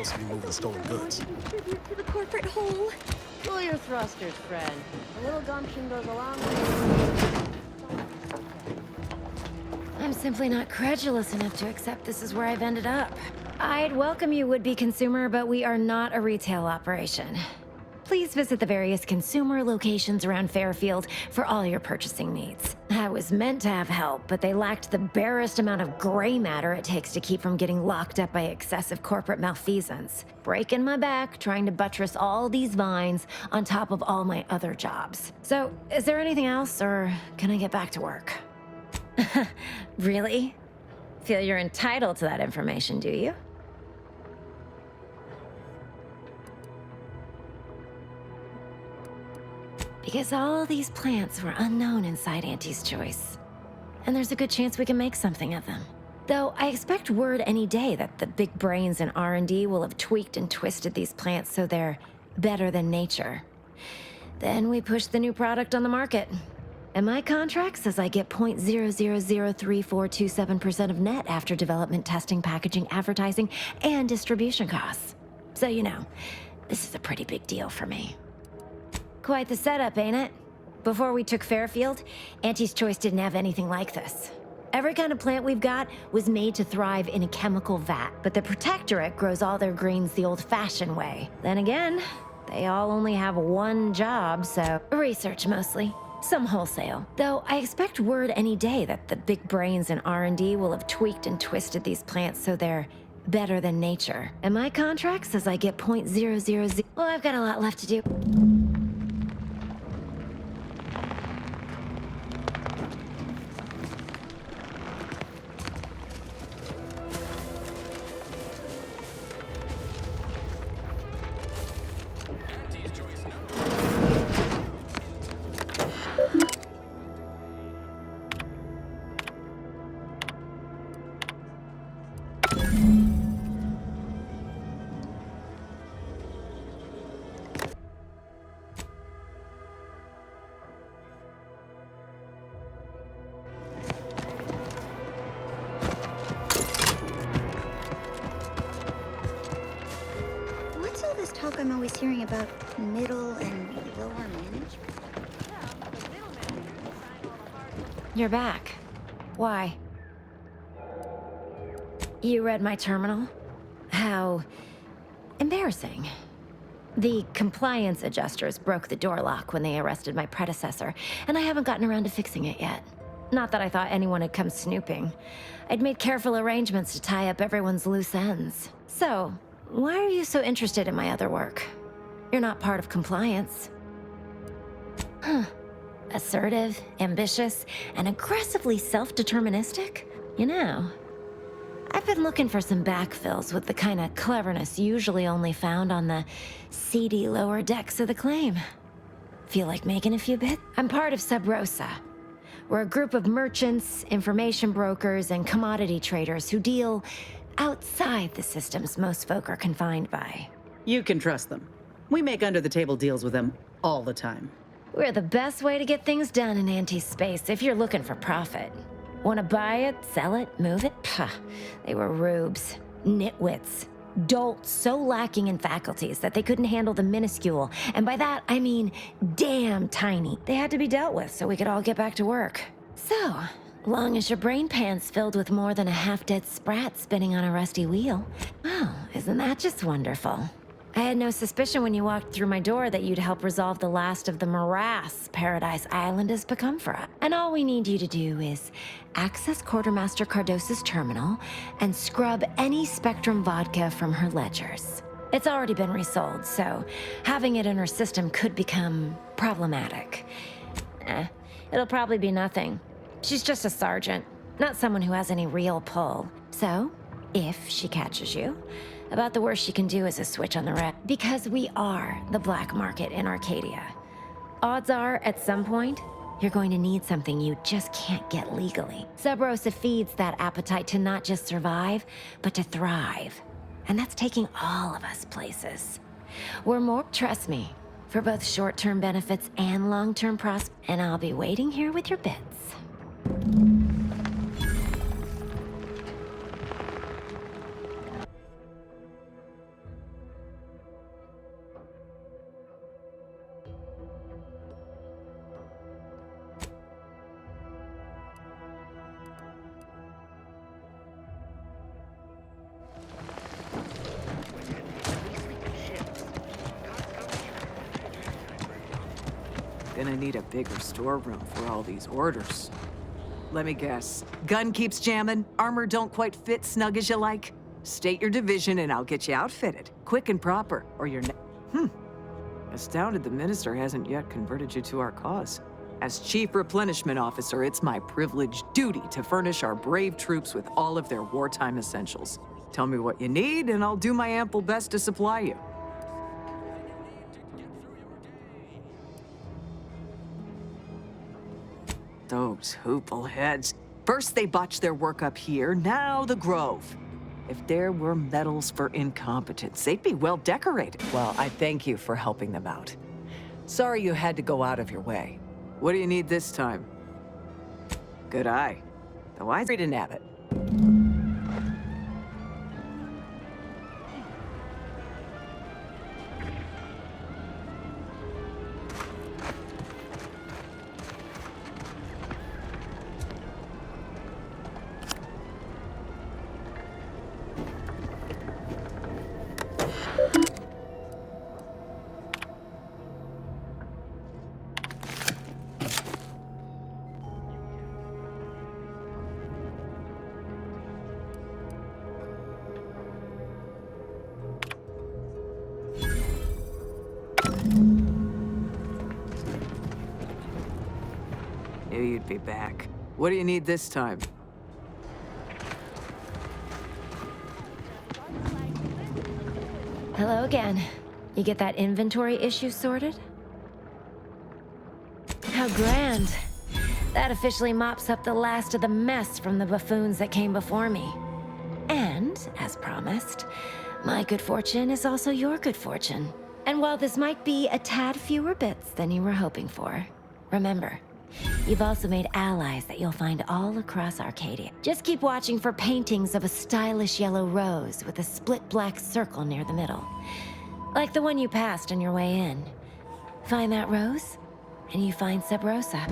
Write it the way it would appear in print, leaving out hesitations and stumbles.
supposed to be moving stolen goods. Contribute to the corporate whole. Pull your thrusters, friend. A little gumption goes a long way. I'm simply not credulous enough to accept this is where I've ended up. I'd welcome you, would-be consumer, but we are not a retail operation. Please visit the various consumer locations around Fairfield for all your purchasing needs. I was meant to have help, but they lacked the barest amount of gray matter it takes to keep from getting locked up by excessive corporate malfeasance. Breaking my back trying to buttress all these vines on top of all my other jobs. So, is there anything else, or can I get back to work? Really? Feel you're entitled to that information, do you? Because all these plants were unknown inside Auntie's Choice. And there's a good chance we can make something of them. Though I expect word any day that the big brains in R&D will have tweaked and twisted these plants so they're better than nature. Then we push the new product on the market. And my contract says I get 0.003427% of net after development, testing, packaging, advertising, and distribution costs. So you know, this is a pretty big deal for me. Quite the setup, ain't it? Before we took Fairfield, Auntie's Choice didn't have anything like this. Every kind of plant we've got was made to thrive in a chemical vat, but the Protectorate grows all their greens the old-fashioned way. Then again, they all only have one job, so research mostly. Some wholesale. Though I expect word any day that the big brains in R&D will have tweaked and twisted these plants so they're better than nature. And my contract says I get 0.000... Well, I've got a lot left to do. What's all this talk I'm always hearing about middle and lower management? You're back. Why? You read my terminal? How embarrassing. The compliance adjusters broke the door lock when they arrested my predecessor, and I haven't gotten around to fixing it yet. Not that I thought anyone had come snooping. I'd made careful arrangements to tie up everyone's loose ends. So, why are you so interested in my other work? You're not part of compliance. Huh. Assertive, ambitious, and aggressively self-deterministic? You know, I've been looking for some backfills with the kind of cleverness usually only found on the seedy lower decks of the claim. Feel like making a few bits? I'm part of Sub Rosa. We're a group of merchants, information brokers, and commodity traders who deal outside the systems most folk are confined by. You can trust them. We make under-the-table deals with them all the time. We're the best way to get things done in anti-space if you're looking for profit. Want to buy it, sell it, move it? Pah, they were rubes, nitwits, dolts so lacking in faculties that they couldn't handle the minuscule, and by that I mean damn tiny. They had to be dealt with so we could all get back to work. So, long as your brain pan's filled with more than a half-dead sprat spinning on a rusty wheel, well, isn't that just wonderful? I had no suspicion when you walked through my door that you'd help resolve the last of the morass Paradise Island has become for us. And all we need you to do is access Quartermaster Cardosa's terminal and scrub any Spectrum vodka from her ledgers. It's already been resold, so having it in her system could become problematic. It'll probably be nothing. She's just a sergeant, not someone who has any real pull. So, if she catches you, about the worst she can do is a switch on the red. Because we are the black market in Arcadia. Odds are, at some point, you're going to need something you just can't get legally. Sub Rosa feeds that appetite to not just survive, but to thrive. And that's taking all of us places. We're more, trust me, for both short-term benefits and long-term prospects. And I'll be waiting here with your bits. Gonna need a bigger storeroom for all these orders. Let me guess. Gun keeps jamming, armor don't quite fit snug as you like. State your division and I'll get you outfitted, quick and proper, or you're Astounded the minister hasn't yet converted you to our cause. As Chief Replenishment Officer, it's my privileged duty to furnish our brave troops with all of their wartime essentials. Tell me what you need, and I'll do my ample best to supply you. Those hoople heads. First they botched their work up here, now the Grove. If there were medals for incompetence, they'd be well decorated. Well, I thank you for helping them out. Sorry you had to go out of your way. What do you need this time? Good eye. Though I'd read a nabbit. Knew you'd be back. What do you need this time? Hello again. You get that inventory issue sorted? How grand. That officially mops up the last of the mess from the buffoons that came before me. And, as promised, my good fortune is also your good fortune. And while this might be a tad fewer bits than you were hoping for, remember, you've also made allies that you'll find all across Arcadia. Just keep watching for paintings of a stylish yellow rose with a split black circle near the middle. Like the one you passed on your way in. Find that rose, and you find Sub Rosa.